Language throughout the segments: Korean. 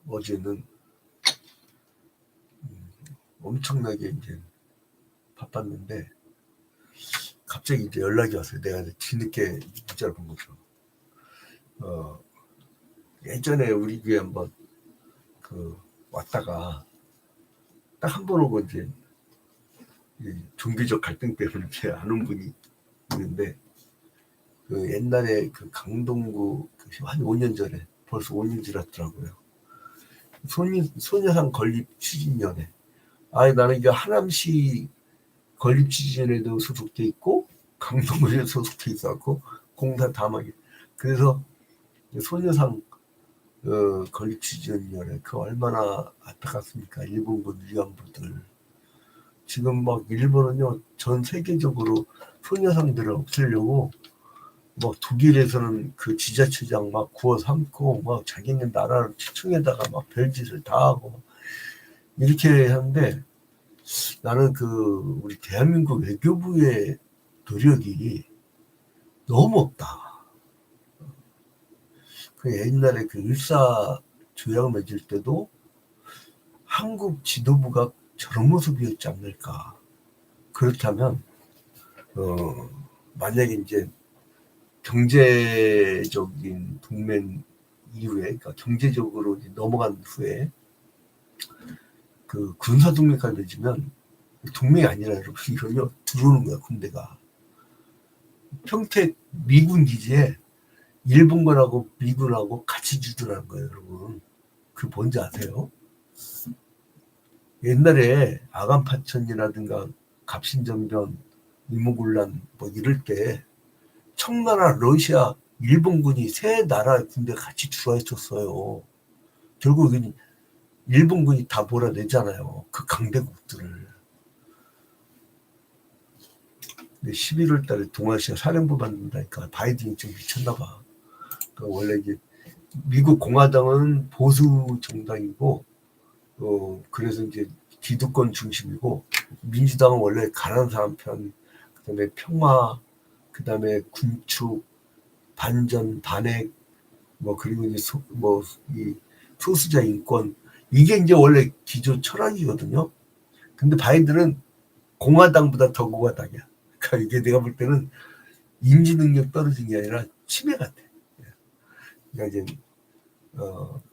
어제는 엄청나게 이제 바빴는데 갑자기 이제 연락이 왔어요. 내가 뒤늦게 문자를 본 거죠. 예전에 우리 교회 한번 왔다가 딱 한 번 오고 이제 종교적 갈등 때문에 이제 안 온 분이 있는데 옛날에 강동구 한 5년 전에 벌써 5년 지났더라고요. 소녀상 건립 추진위원회. 나는 이제 하남시 건립 추진위원회도 소속돼 있고 강동구에 소속돼 있었고 공사 다막이. 그래서 소녀상 건립 추진위원회 얼마나 안타깝습니까? 일본군 위안부들. 지금 막 일본은요 전 세계적으로 소녀상들을 없애려고 막 독일에서는 지자체장 막 구워 삼고 막 자기네 나라를 지층에다가 막 별짓을 다 하고 이렇게 하는데 나는 우리 대한민국 외교부의 노력이 너무 없다. 옛날에 을사 조약을 맺을 때도 한국 지도부가 저런 모습이었지 않을까. 그렇다면 만약에 이제 경제적인 동맹 이후에, 그러니까 경제적으로 넘어간 후에 군사 동맹까지 맺으면 동맹이 아니라 여러분 이거요 들어오는 거야. 군대가 평택 미군 기지에 일본군하고 미군하고 같이 주둔하는 거예요. 여러분 뭔지 아세요? 옛날에 아간파천이라든가 갑신정변 이모군란 뭐 이럴 때 청나라, 러시아, 일본군이 세 나라 군대가 같이 들어와 있었어요. 결국은 일본군이 다 몰아내잖아요. 강대국들을. 11월 달에 동아시아 사령부 만든다니까 바이든이 좀 미쳤나 봐. 원래 이게 미국 공화당은 보수 정당이고, 그래서 이제 기득권 중심이고, 민주당은 원래 가난한 사람 편, 그다음에 평화, 그다음에 군축, 반전, 반핵, 그리고 이제 이 소수자 인권, 이게 이제 원래 기조 철학이거든요. 근데 바이든은 공화당보다 더 공화당이야. 그러니까 이게 내가 볼 때는 인지 능력 떨어진 게 아니라 치매 같아. 그러니까 이제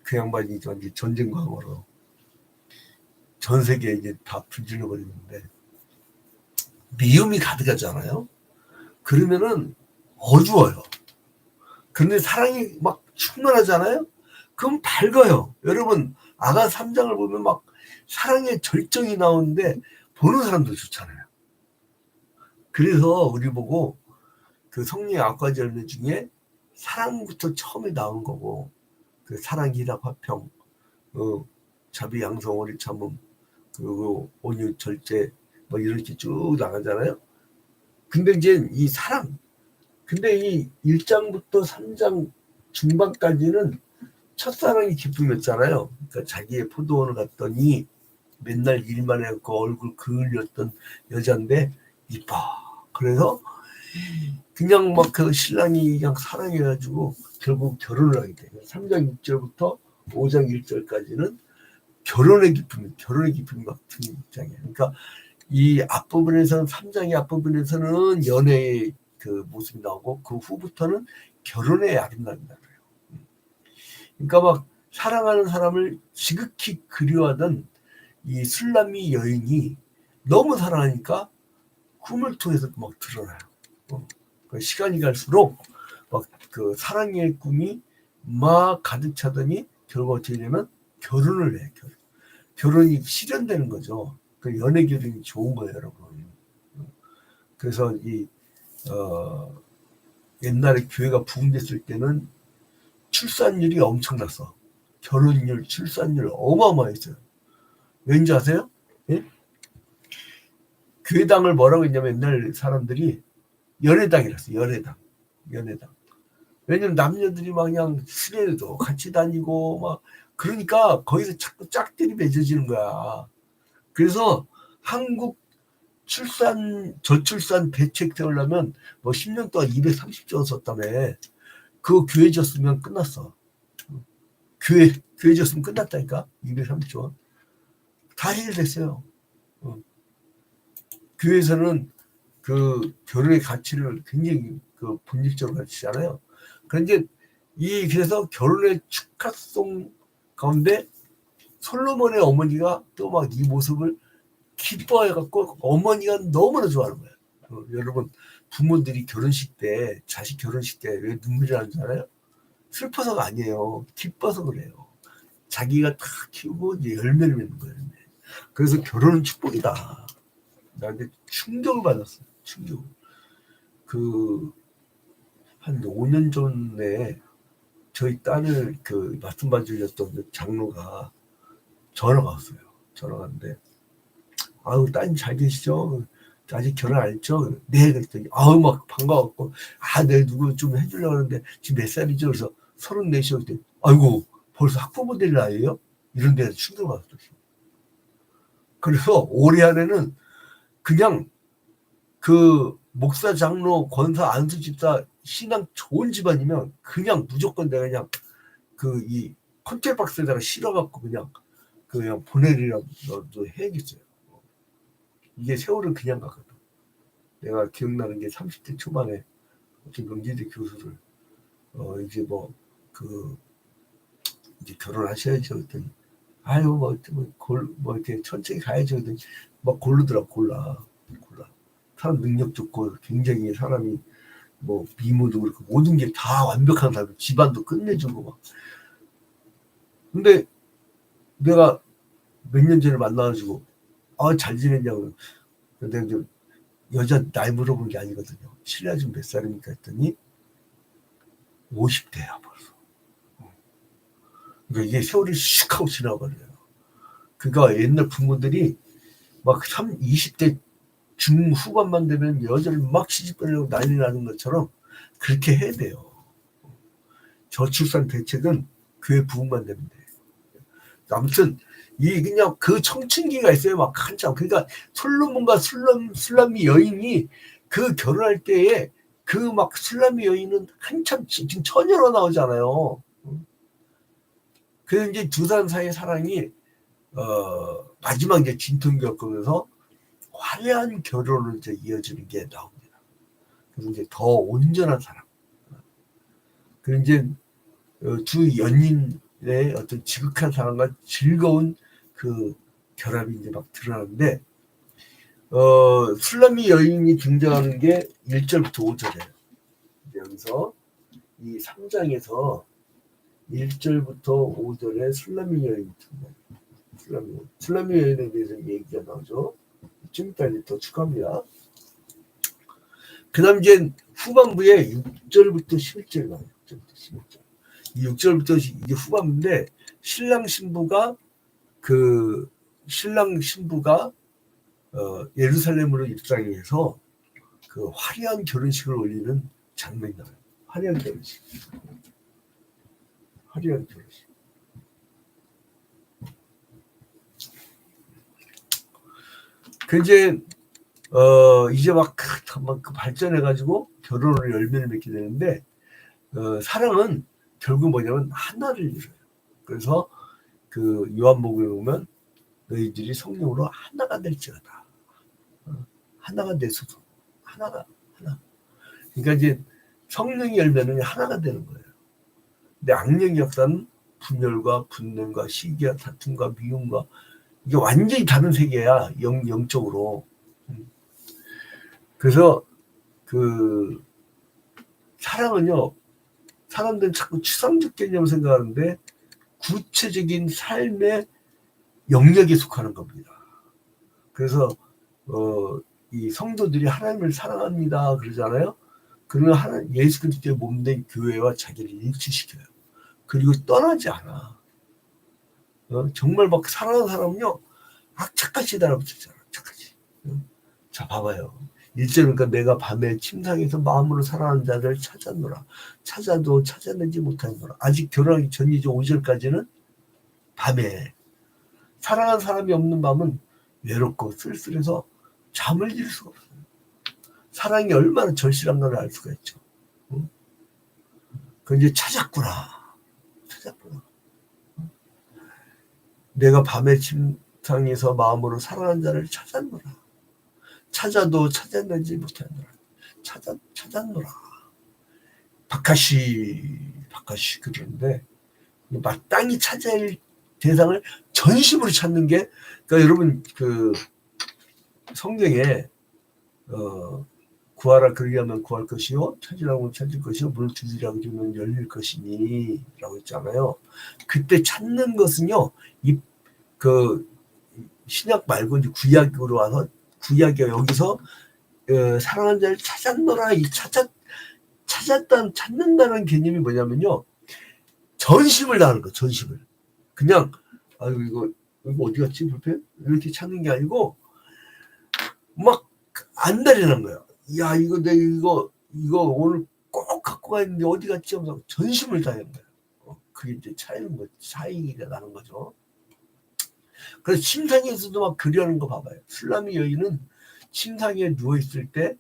그 양반이 이제 전쟁 광으로 전 세계에 이제 다 불질러 버리는데 미움이 가득하잖아요. 그러면은 어두워요. 그런데 사랑이 막 충만하잖아요. 그럼 밝아요. 여러분 아가 3장을 보면 막 사랑의 절정이 나오는데 보는 사람도 좋잖아요. 그래서 우리 보고 성령의 악과 열매 중에 사랑부터 처음에 나온 거고, 사랑, 희락, 화평, 자비, 양성, 오리, 참음, 그리고 온유, 절제, 이렇게 쭉 나가잖아요. 근데 이제 이 사랑, 근데 이 1장부터 3장 중반까지는 첫사랑이 기쁨이었잖아요. 그러니까 자기의 포도원을 갔더니 맨날 일만 해갖고 얼굴 그을렸던 여잔데 이뻐. 그래서 그냥 신랑이 그냥 사랑해가지고 결국 결혼을 하게 돼요. 3장 6절부터 5장 1절까지는 결혼의 기쁨이 막 드는 입장이에요. 그러니까 이 앞부분에서는 3장의 앞부분에서는 연애의 모습이 나오고 그 후부터는 결혼의 아름다움이 나와요. 그러니까 사랑하는 사람을 지극히 그리워하던 이 술람이 여인이 너무 사랑하니까 꿈을 통해서 드러나요. 시간이 갈수록 사랑의 꿈이 막 가득 차더니 결국 어떻게 되면 결혼을 해. 결혼이 실현되는 거죠. 연애 결혼이 좋은 거예요, 여러분. 그래서 옛날에 교회가 부흥됐을 때는 출산율이 엄청났어. 결혼율, 출산율 어마어마했어요. 왠지 아세요? 예? 교회당을 뭐라고 했냐면 옛날 사람들이 연애당이랬어. 연애당. 왜냐면 남녀들이 그냥 수련회도 같이 다니고 그러니까 거기서 자꾸 짝들이 맺어지는 거야. 그래서 한국 저출산 대책 세우려면 10년 동안 230조 원 썼다며. 그거 교회 줬으면 끝났어. 교회 교회 줬으면 끝났다니까. 230원. 다 해결됐어요. 교회에서는 그 결혼의 가치를 굉장히 그 본질적으로 가르치잖아요. 그런데 그래서 결혼의 축하송 가운데 솔로몬의 어머니가 또 막 이 모습을 기뻐해갖고 어머니가 너무나 좋아하는 거예요. 여러분, 부모들이 결혼식 때, 자식 결혼식 때 왜 눈물이 나는 줄 알아요? 슬퍼서가 아니에요. 기뻐서 그래요. 자기가 다 키우고 이제 열매를 맺는 거예요. 그래서 결혼은 축복이다. 나한테 충격을 받았어요. 충격. 한 5년 전에 저희 딸을 말씀 받으셨던 그 장로가 전화가 왔어요. 전화가 왔는데, 아유, 따님 잘 계시죠? 아직 결혼 안 했죠? 네, 그랬더니, 아우, 막 반가웠고, 네, 누구 좀 해주려고 하는데, 지금 몇 살이죠? 그래서 34이요. 그랬더니, 아이고, 벌써 학부모 될 나이에요? 이런 데서 충격을 받았어요. 그래서 올해 안에는 그냥 목사, 장로, 권사, 안수 집사, 신앙 좋은 집안이면 그냥 무조건 내가 그냥 이 컨테이너 박스에다가 실어갖고 그냥 보내리라고 해야겠어요. 이게 세월을 그냥 가거든. 내가 기억나는 게 30대 초반에 어떤 명지대 교수를 이제 이제 결혼하셔야죠. 그랬더니 아유 이렇게 천천히 가야죠. 그랬더니 막 골라. 사람 능력 좋고 굉장히 사람이 미모도 그렇고 모든 게 다 완벽한 사람, 집안도 끝내주고 막. 근데 내가 몇 년 전에 만나가지고 잘 지냈냐고. 근데 이제 여자 나이 물어본 게 아니거든요. 실례 좀 몇 살입니까 했더니 50대야 벌써. 그러니까 이게 세월이 슉 하고 지나버려요. 그러니까 옛날 부모들이 막 20대 중후반만 되면 여자를 막 시집보내려고 난리 나는 것처럼 그렇게 해야 돼요. 저출산 대책은 교회 부흥만 되면 돼요. 아무튼 그냥 청춘기가 있어요. 막 한참. 그러니까 솔로몬과 술람미 여인이 결혼할 때에 술람미 여인은 한참 지금 처녀로 나오잖아요. 그래서 이제 두 사람 사이의 사랑이 마지막 이제 진통이 겪으면서 화려한 결혼을 이제 이어지는 게 나옵니다. 그래서 이제 더 온전한 사랑. 그리고 이제 두 연인의 어떤 지극한 사랑과 즐거운 결합이 이제 막 드러나는데, 술람미 여인이 등장하는 게 1절부터 5절이에요. 여기서 이 3장에서 1절부터 5절에 술람미 여인 등장. 술람미 여인에 대해서 얘기가 나오죠. 좀 이따 더 축하합니다. 그 다음 이제 후반부에 6절부터 11절 나와요. 6절부터 11절. 이 6절부터 이게 후반부인데 신랑 신부가 예루살렘으로 입성해서 화려한 결혼식을 올리는 장면이 나와요. 화려한 결혼식. 이제 막 발전해가지고 결혼을 열매를 맺게 되는데, 사랑은 결국 뭐냐면 하나를 이뤄요. 그래서 요한복음에 보면 너희들이 성령으로 하나가 될지어다. 하나가 되소서. 하나. 그러니까 이제 성령이 열매는 하나가 되는 거예요. 근데 악령의 역사는 분열과 분냄과 시기와 다툼과 미움과 이게 완전히 다른 세계야. 영적으로. 그래서 사랑은요, 사람들은 자꾸 추상적 개념을 생각하는데 구체적인 삶의 영역에 속하는 겁니다. 그래서 이 성도들이 하나님을 사랑합니다 그러잖아요. 그러면 예수 그리스도의 몸된 교회와 자기를 일치시켜요. 그리고 떠나지 않아. 정말 막 사랑하는 사람은요, 악착같이 달아붙였잖아. 착같이. 자, 봐봐요. 1절, 그러니까 내가 밤에 침상에서 마음으로 사랑하는 자를 찾았노라. 찾아도 찾아내지 못하노라. 아직 결혼하기 전이죠. 5절까지는 밤에. 사랑하는 사람이 없는 밤은 외롭고 쓸쓸해서 잠을 질 수가 없어요. 사랑이 얼마나 절실한 걸 알 수가 있죠. 그 이제 찾았구나. 내가 밤의 침상에서 마음으로 사랑한 자를 찾았노라. 찾아도 찾아내지 못하노라. 찾았노라. 박하시 그러는데 마땅히 찾아야 할 대상을 전심으로 찾는 게, 그러니까 여러분 그 성경에 구하라 그리하면 구할 것이요 찾으라고 찾을 것이요 문을 두드리라고 주면 열릴 것이니 라고 했잖아요. 그때 찾는 것은요, 이 그 신약 말고 이제 구약으로 와서, 구약이 여기서 사랑하는 자를 찾았노라, 이 찾는다는 개념이 뭐냐면요, 전심을 다하는 거. 전심을 그냥 아유 이거 어디 갔지 불펜 이렇게 찾는 게 아니고 막 안달이 난 거야. 야 이거 내 이거 오늘 꼭 갖고 가는데 어디 갔지 하면서 전심을 다하는 거야. 그게 이제 차이가 나는 거죠. 그래서 침상에서도 막 그리하는 거 봐봐요. 술람이 여인은 침상에 누워 있을 때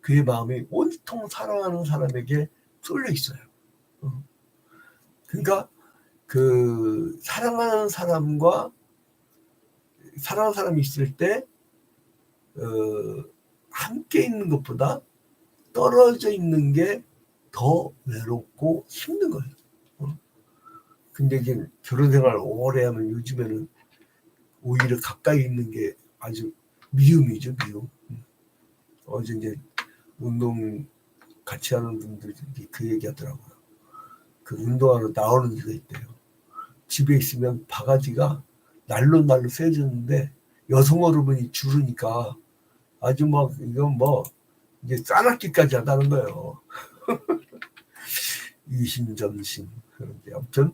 그의 마음이 온통 사랑하는 사람에게 쏠려 있어요. 그러니까 그 사랑하는 사람이 있을 때 함께 있는 것보다 떨어져 있는 게 더 외롭고 힘든 거예요. 근데 이제 결혼 생활 오래 하면 요즘에는 오히려 가까이 있는 게 아주 미움이죠, 미움. 어제 이제 운동 같이 하는 분들이 그 얘기 하더라고요. 그 운동하러 나오는 데가 있대요. 집에 있으면 바가지가 날로 세졌는데 여성 호르몬이 줄으니까 아주 막 이건 뭐 이제 싸납기까지 한다는 거예요. 이심전심. 그런데 아무튼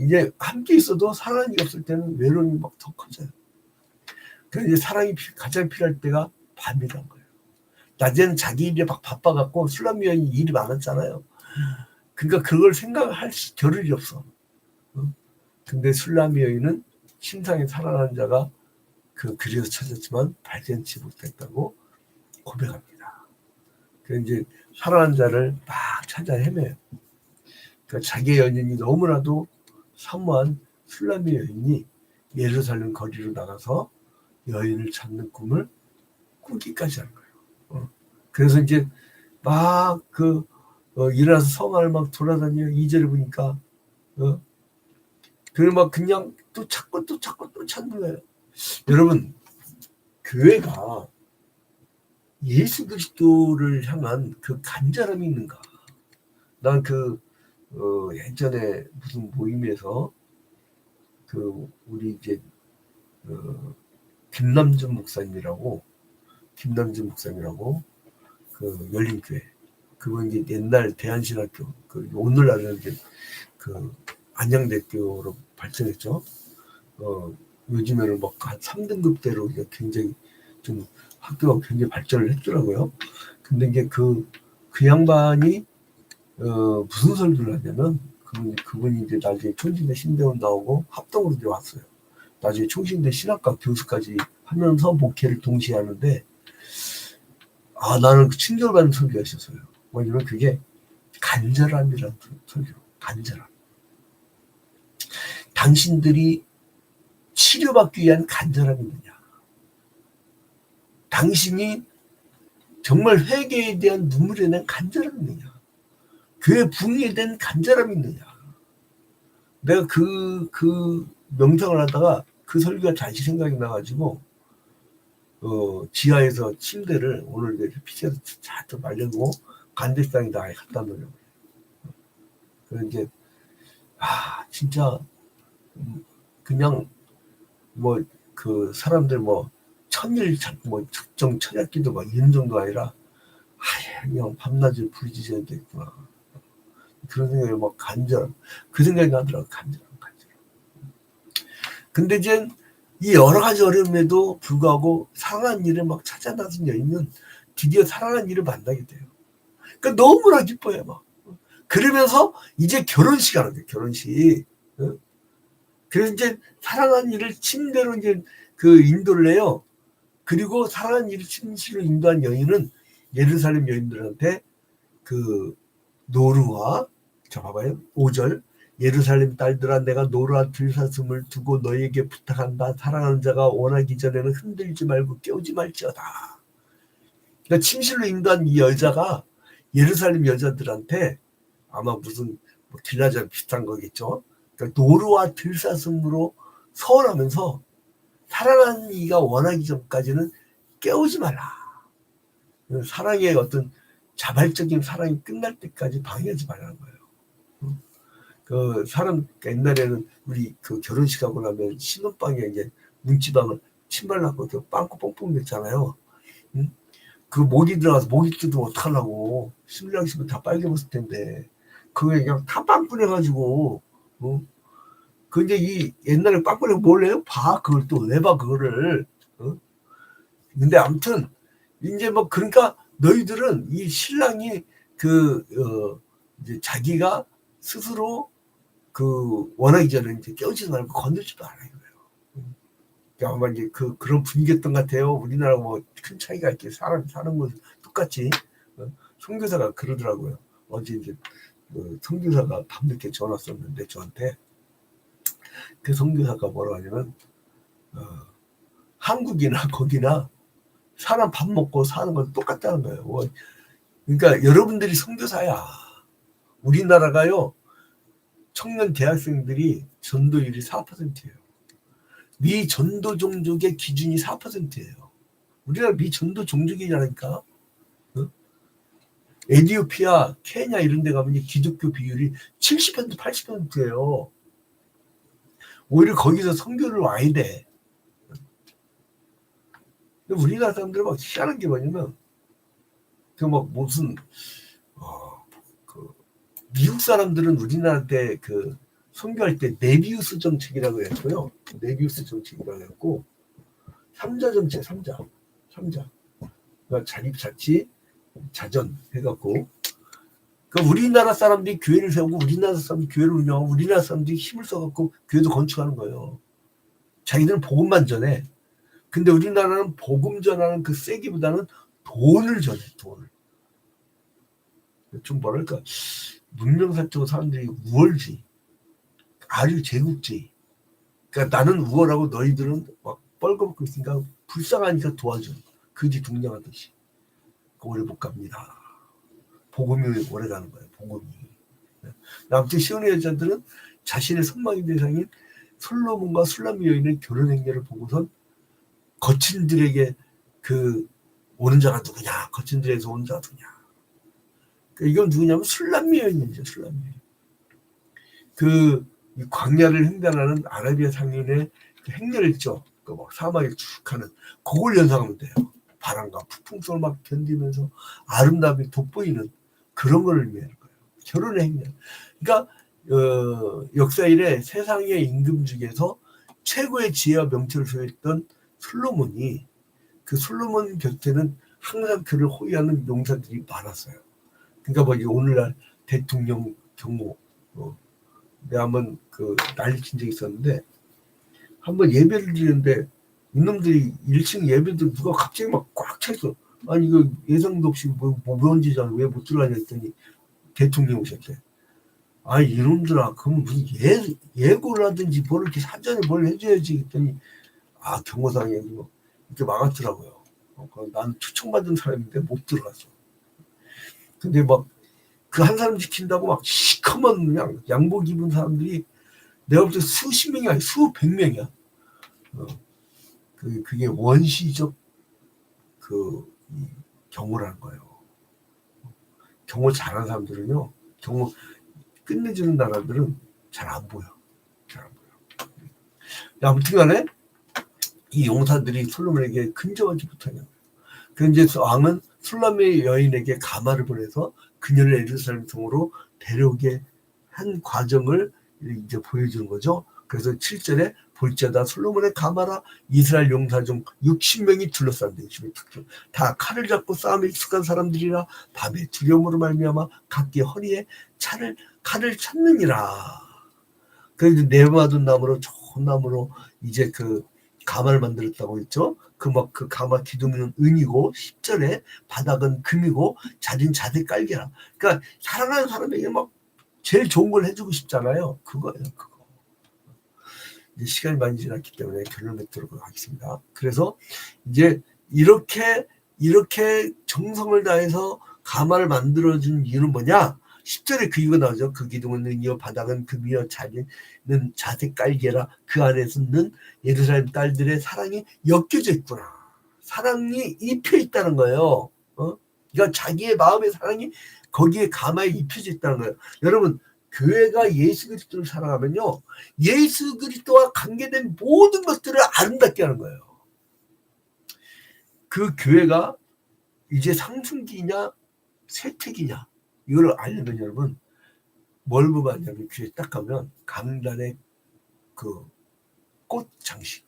이제 함께 있어도 사랑이 없을 때는 외로움이 막 더 커져요. 그래서 이제 사랑이 가장 필요할 때가 밤이란 거예요. 낮에는 자기 일에 막 바빠갖고 술람이 여인이 일이 많았잖아요. 그러니까 그걸 생각할 겨를이 없어. 근데 술람이 여인은 침상에 사랑하는 자가 그리에서 찾았지만 발견치 못했다고 고백합니다. 그래서 이제 사랑하는 자를 막 찾아 헤매요. 그러니까 자기의 연인이 너무나도 사모한 술람이 여인이 예루살렘 거리로 나가서 여인을 찾는 꿈을 꾸기까지 하는 거예요. 그래서 이제 막 일어나서 성 안을 막 돌아다녀요. 2절을 보니까 그걸 막 그냥 또 찾고 찾는 거예요. 여러분, 교회가 예수 그리스도를 향한 그 간절함이 있는가? 난 예전에 무슨 모임에서 우리 이제 김남준 목사님이라고 열린교회, 그건 이제 옛날 대한신학교, 오늘날은 이제 안양대교로 발전했죠. 요즘에는 막 한 3등급대로 굉장히 좀 학교가 굉장히 발전을 했더라고요. 근데 이제 그 양반이 무슨 설교를 하냐면 그분이 이제 나중에 총신대 신대원 나오고 합동으로 이제 왔어요. 나중에 총신대 신학과 교수까지 하면서 목회를 동시에 하는데, 나는 친절받는 설교하셨어요. 뭐냐면 그게 간절함이라는 설교. 간절함. 당신들이 치료받기 위한 간절함이 있느냐? 당신이 정말 회개에 대한 눈물에 대한 간절함이 있느냐? 교회 부흥에 대한 간절함이 있느냐? 내가 그 명상을 하다가 그 설교가 다시 생각이 나가지고 지하에서 침대를 오늘 이렇게 피자로 쫙 말려고 간대상에다 갖다 놓으려고. 그래서 이제 진짜 그냥 사람들 천일 작정 철야기도 이런 정도 아니라 그냥 밤낮을 부르짖어야 되겠구나, 그런 생각이 막 그 생각이 나더라고. 간절함. 근데 이제 이 여러 가지 어려움에도 불구하고 사랑하는 일을 막 찾아 나선 여인은 드디어 사랑하는 일을 만나게 돼요. 그러니까 너무나 기뻐요. 막 그러면서 이제 결혼식 하는 거예요. 결혼식. 그래서 이제 사랑하는 일을 침대로 이제 인도를 해요. 그리고 사랑하는 일을 침실로 인도한 여인은 예루살렘 여인들한테 노루와, 자 봐봐요, 5절, 예루살렘 딸들아 내가 노라 들사슴을 두고 너에게 부탁한다. 사랑하는 자가 원하기 전에는 흔들지 말고 깨우지 말지어다. 그러니까 침실로 인도한 이 여자가 예루살렘 여자들한테 아마 무슨 뭐 딜라자 비슷한 거겠죠. 그러니까 노루와 들사슴으로 서원하면서 사랑하는 이가 원하기 전까지는 깨우지 말라. 사랑의 어떤 자발적인 사랑이 끝날 때까지 방해하지 말라는 거예요. 그 사람 옛날에는 우리 그 결혼식 하고 나면 신혼방에 이제 문지방을 신발 넣고 빵꾸 뽕뽕 냈잖아요. 그 모기 들어가서 모기 뜯으면 어떡하려고. 신랑 신부 다 빨개 벗을 텐데 그게 그냥 다 빵꾸 내가지고 근데 이 옛날에 빵꾸 내고 뭘 해요? 봐 그걸 또 왜 봐 그거를. 근데 아무튼 이제 뭐 그러니까 너희들은 이 신랑이 이제 자기가 스스로 그 원하기 전에 이제 깨우지도 말고 건들지도 않아요. 그러니까 아마 이제 그런 분위기였던 것 같아요. 우리나라 뭐 큰 차이가 있게 사람 사는 건 똑같이. 선교사가 그러더라고요. 어제 이제 선교사가 밤늦게 전화 왔었는데 저한테 그 선교사가 뭐라고 하냐면 한국이나 거기나 사람 밥 먹고 사는 건 똑같다는 거예요. 그러니까 여러분들이 선교사야. 우리나라가요. 청년 대학생들이 전도율이 4%예요. 미전도 종족의 기준이 4%예요. 우리나라 미전도 종족이라니까. 에티오피아, 케냐 이런 데 가면 기독교 비율이 70% 80%예요. 오히려 거기서 선교를 와야 돼. 우리나라 사람들은 막 희한한 게 뭐냐면 그 막 무슨 미국 사람들은 우리나라 때 그 선교할 때 네비우스 정책이라고 했고요. 네비우스 정책이라고 했고 3자 정책 3자. 그러니까 자립자치 자전 해갖고 그 우리나라 사람들이 교회를 세우고 우리나라 사람들이 교회를 운영하고 우리나라 사람들이 힘을 써갖고 교회도 건축하는 거예요. 자기들은 복음만 전해. 근데 우리나라는 복음 전하는 그 세기보다는 돈을 전해. 돈을. 좀 뭐랄까 문명사적으로 사람들이 우월주의, 아주 제국주의. 그러니까 나는 우월하고 너희들은 막 뻘거벗고 있으니까 불쌍하니까 도와줘. 그지 둥냥하듯이. 오래 못 갑니다. 복음이 오래 가는 거예요. 복음이. 아무튼 시온의 여자들은 자신의 선망의 대상인 솔로몬과 술람미 여인의 결혼 행렬을 보고선 거친들에게 그 오는 자가 누구냐? 거친들에서 오는 자가 누구냐? 이건 누구냐면 술람미 여인이죠. 술람미 여인. 그 광야를 횡단하는 아라비아 상인의 행렬을 있죠. 그 막 사막에 쭉 가는 그걸 연상하면 돼요. 바람과 폭풍성을 막 견디면서 아름다움이 돋보이는 그런 걸 의미하는 거예요. 결혼의 행렬. 그러니까 역사 이래 세상의 임금 중에서 최고의 지혜와 명철을 소유했던 솔로몬이 그 솔로몬 곁에는 항상 그를 호위하는 용사들이 많았어요. 그러니까 뭐 오늘날 대통령 경호 내가 한번 그 난리친 적이 있었는데 한번 예배를 드리는데 이놈들이 1층 예배들 누가 갑자기 막 꽉 찼어. 아니 이거 예상도 없이 뭐 뭔지잖아. 왜 못 들어가냐 했더니 대통령 오셨대. 아니 이놈들아 그럼 무슨 예고를 하든지 뭘 이렇게 사전에 뭘 해줘야지 했더니 경호상이 이렇게 막았더라고요. 난 초청받은 사람인데 못 들어갔어. 근데 막 그 한 사람 지킨다고 막 시커먼 그냥 양복 입은 사람들이 내가 볼 때 수십 명이 아니 수백 명이야. 그게 원시적 경호라는 거예요. 경호 잘하는 사람들은요, 경호 끝내주는 나라들은 잘 안 보여. 아무튼간에 이 용사들이 솔로몬에게 근접하지 못하냐. 그래서 이제 왕은 술람의 여인에게 가마를 보내서 그녀를 예루살렘 성으로 데려오게 한 과정을 이제 보여주는 거죠. 그래서 7절에 볼지어다 솔로몬의 가마라 이스라엘 용사 중 60명이 둘러싼다. 60명이 다 칼을 잡고 싸움에 익숙한 사람들이라 밤에 두려움으로 말미암아 각기 허리에 칼을 찾느니라. 그래서 네마돈 나무로 좋은 나무로 이제 그 가마를 만들었다고 했죠. 그 가마 기둥은 은이고 10절에 바닥은 금이고 자진 자색 깔개라. 그러니까 사랑하는 사람에게 막 제일 좋은 걸 해주고 싶잖아요. 그거예요, 그거. 이제 시간이 많이 지났기 때문에 결론 맺도록 하겠습니다. 그래서 이제 이렇게 정성을 다해서 가마를 만들어준 이유는 뭐냐? 10절에 그 이유가 나오죠. 그 기둥은 은이요 바닥은 금이요 자리는 자색 깔개라. 그 안에서는 예루살렘 딸들의 사랑이 엮여져 있구나. 사랑이 입혀 있다는 거예요. 그러니까 자기의 마음의 사랑이 거기에 가마에 입혀져 있다는 거예요. 여러분, 교회가 예수 그리스도를 사랑하면요, 예수 그리스도와 관계된 모든 것들을 아름답게 하는 거예요. 그 교회가 이제 상승기냐 쇠퇴기냐 이걸 알려면 여러분 뭘 보면 아냐면 교회 딱 가면 강단의 그 꽃 장식,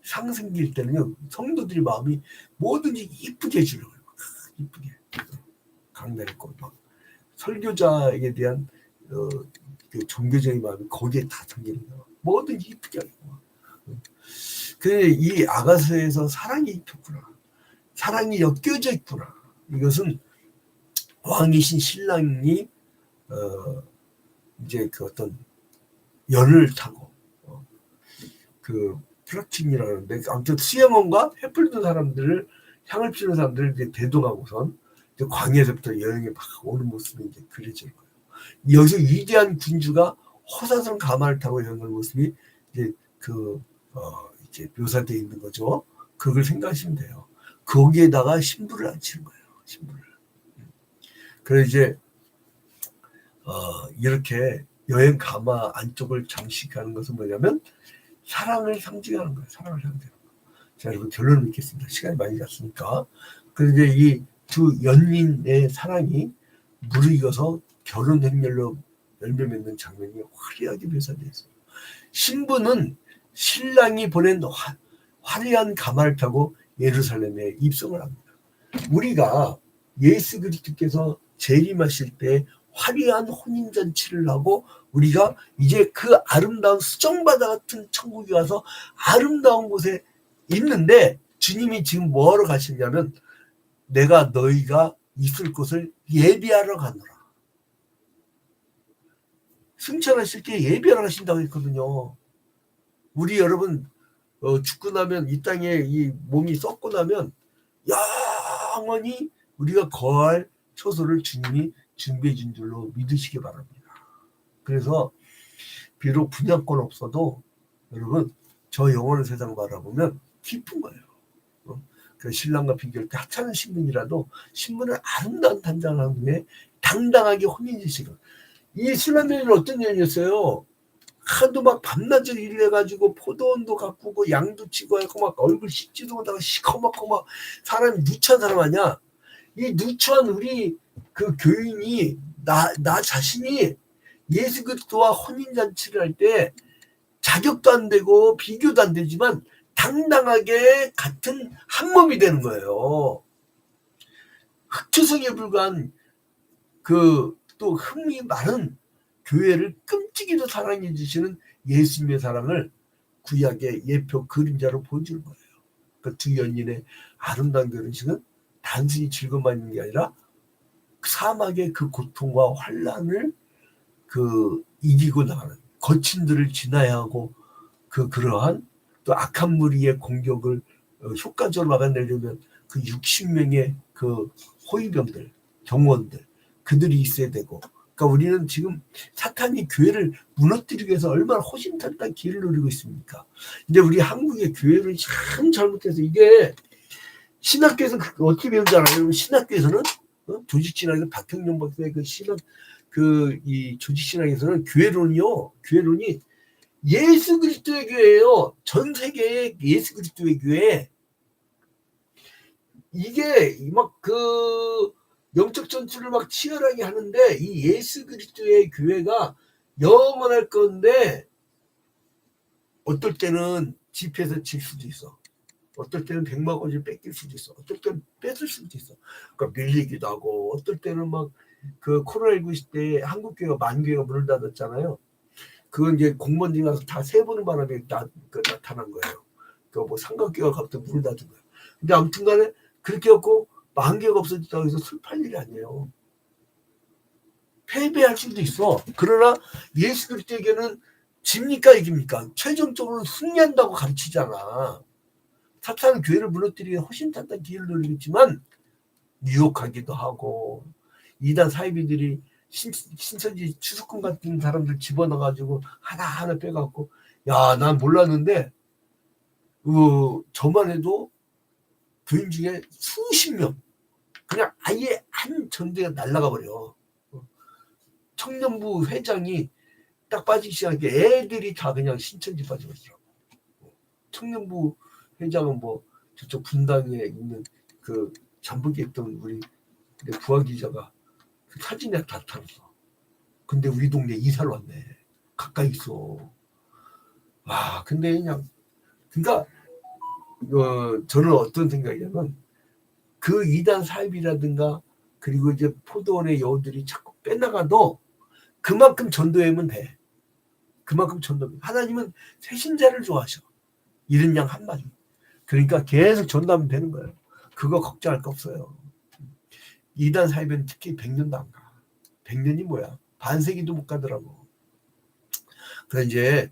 상승기일 때는요 성도들의 마음이 뭐든지 이쁘게 해주려고 해요. 이쁘게 강단의 꽃, 막 설교자에 대한 그 종교적인 마음이 거기에 다 담기는 거예요. 뭐든지 이쁘게 하려고. 그래, 이 아가서에서 사랑이 입혔구나, 사랑이 엮여져 있구나. 이것은 왕이신 신랑이 이제 그 어떤 연을 타고 그 플러팅이라는데 아무튼 수영원과 횃불 든 사람들을 향을 피우는 사람들을 이제 대동하고선 이제 광야에서부터 여행에 막 오는 모습이 이제 그려질 거예요. 여기서 위대한 군주가 호사스러운 가마를 타고 여행하는 모습이 이제 이제 묘사되어 있는 거죠. 그걸 생각하시면 돼요. 거기에다가 신부를 앉히는 거예요. 신부를. 그래서 이제 이렇게 여행 가마 안쪽을 장식하는 것은 뭐냐면 사랑을 상징하는 거예요. 사랑을 상징하는 거예요. 자, 여러분 결론을 맺겠습니다. 시간이 많이 갔으니까. 그래서 이제 이 두 연인의 사랑이 무르익어서 결혼 행렬로 열매 맺는 장면이 화려하게 묘사되어 있어요. 신부는 신랑이 보낸 화려한 가마를 타고 예루살렘에 입성을 합니다. 우리가 예수 그리스도께서 재림하실 때 화려한 혼인잔치를 하고 우리가 이제 그 아름다운 수정바다 같은 천국에 가서 아름다운 곳에 있는데 주님이 지금 뭐하러 가시냐면 내가 너희가 있을 곳을 예비하러 가노라. 승천하실 때 예비하러 가신다고 했거든요. 우리 여러분 죽고 나면 이 땅에 이 몸이 썩고 나면 영원히 우리가 거할 처소를 주님이 준비해 준 줄로 믿으시기 바랍니다. 그래서 비록 분양권 없어도 여러분 저 영원한 세상 바라보면 기쁜 거예요. 그 신랑과 비교할 때 하찮은 신분이라도 신분을 아름다운 단장을 한 후에 당당하게 혼인지식을. 이 술람매는 어떤 년이었어요? 하도 막 밤낮을 일해가지고 포도원도 가꾸고 양도 치고 하고 막 얼굴 씻지도 못하고 시커멓고 막 사람이 누추한 사람 아니야. 이 누추한 우리 그 교인이 나 자신이 예수 그리스도와 혼인잔치를 할 때 자격도 안 되고 비교도 안 되지만 당당하게 같은 한 몸이 되는 거예요. 흑투성에 불과한 그 또 흠이 많은 교회를 끔찍이도 사랑해 주시는 예수님의 사랑을 구약의 예표 그림자로 보여주는 거예요. 그 두 연인의 아름다운 결혼식은 단순히 즐거움만 있는 게 아니라 사막의 그 고통과 환란을 이기고 나가는, 거친들을 지나야 하고 그러한 또 악한 무리의 공격을 효과적으로 막아내려면 그 60명의 그 호위병들, 경원들, 그들이 있어야 되고. 그러니까 우리는 지금 사탄이 교회를 무너뜨리기 위해서 얼마나 호심탄탄 길을 노리고 있습니까? 근데 우리 한국의 교회를 참 잘못해서 이게 신학교에서 어떻게 배우지 않아요? 신학교에서는 조직신학에서 박형룡 박사의 그 신학 이 조직신학에서는 교회론이 예수 그리스도의 교회예요. 전 세계의 예수 그리스도의 교회. 이게 막 영적 전투를 막 치열하게 하는데 이 예수 그리스도의 교회가 영원할 건데 어떨 때는 집회에서 질 수도 있어. 어떨 때는 백마고지를 뺏길 수도 있어. 어떨 때는 뺏을 수도 있어. 그러니까 밀리기도 하고 어떨 때는 막 코로나19 시대에 한국교회가 만교회가 문을 닫았잖아요. 그건 이제 공무원들이 가서 다 세보는 바람에 나타난 거예요. 뭐 삼각교회가 갑자기 문을 닫은 거예요. 근데 아무튼 간에 그렇게 해갖고 만교회가 없어졌다고 해서 슬플 일이 아니에요. 패배할 수도 있어. 그러나 예수 그리스도에게는 집니까 이깁니까? 최종적으로 승리한다고 가르치잖아. 사탄은 교회를 무너뜨리기 훨씬 단단 기회를 노리겠지만 유혹하기도 하고 이단 사이비들이 신천지 추수꾼 같은 사람들 집어넣어가지고 하나하나 빼갖고 야, 난 몰랐는데 저만 해도 교인 중에 수십 명 그냥 아예 한 전대가 날아가 버려. 청년부 회장이 딱 빠지기 시작하니까 애들이 다 그냥 신천지 빠져버리더라고. 청년부 회장은 뭐 저쪽 분당에 있는 그 잠복에 있던 우리 부하 기자가 그 사진에 다 타놨어. 근데 우리 동네 이사를 왔네. 가까이 있어. 와, 근데 그냥 그러니까 저는 어떤 생각이냐면 그 이단 사입이라든가 그리고 이제 포도원의 여우들이 자꾸 빼나가도 그만큼 전도하면 돼. 그만큼 전도하면. 하나님은 새신자를 좋아하셔. 이른 양 한 마리. 그러니까 계속 전도하면 되는 거예요. 그거 걱정할 거 없어요. 이단 사입은 특히 100년도 안 가. 100년이 뭐야? 반세기도 못 가더라고. 그래서 이제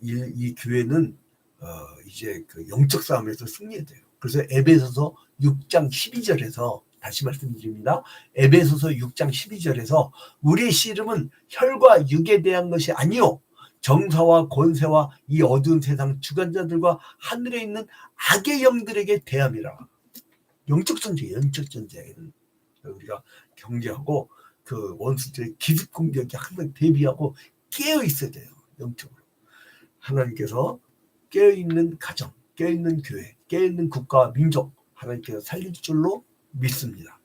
이 교회는 이제 그 영적 싸움에서 승리해야 돼요. 그래서 에베소서 6장 12절에서 다시 말씀드립니다. 에베소서 6장 12절에서 우리의 씨름은 혈과 육에 대한 것이 아니요 정사와 권세와 이 어두운 세상 주관자들과 하늘에 있는 악의 영들에게 대함이라. 영적 전쟁, 영적 전쟁. 우리가 경계하고 그 원수들의 기습 공격에 항상 대비하고 깨어 있어야 돼요. 영적으로. 하나님께서 깨어있는 가정, 깨어있는 교회, 깨어있는 국가와 민족 하나님께서 살릴 줄로 믿습니다.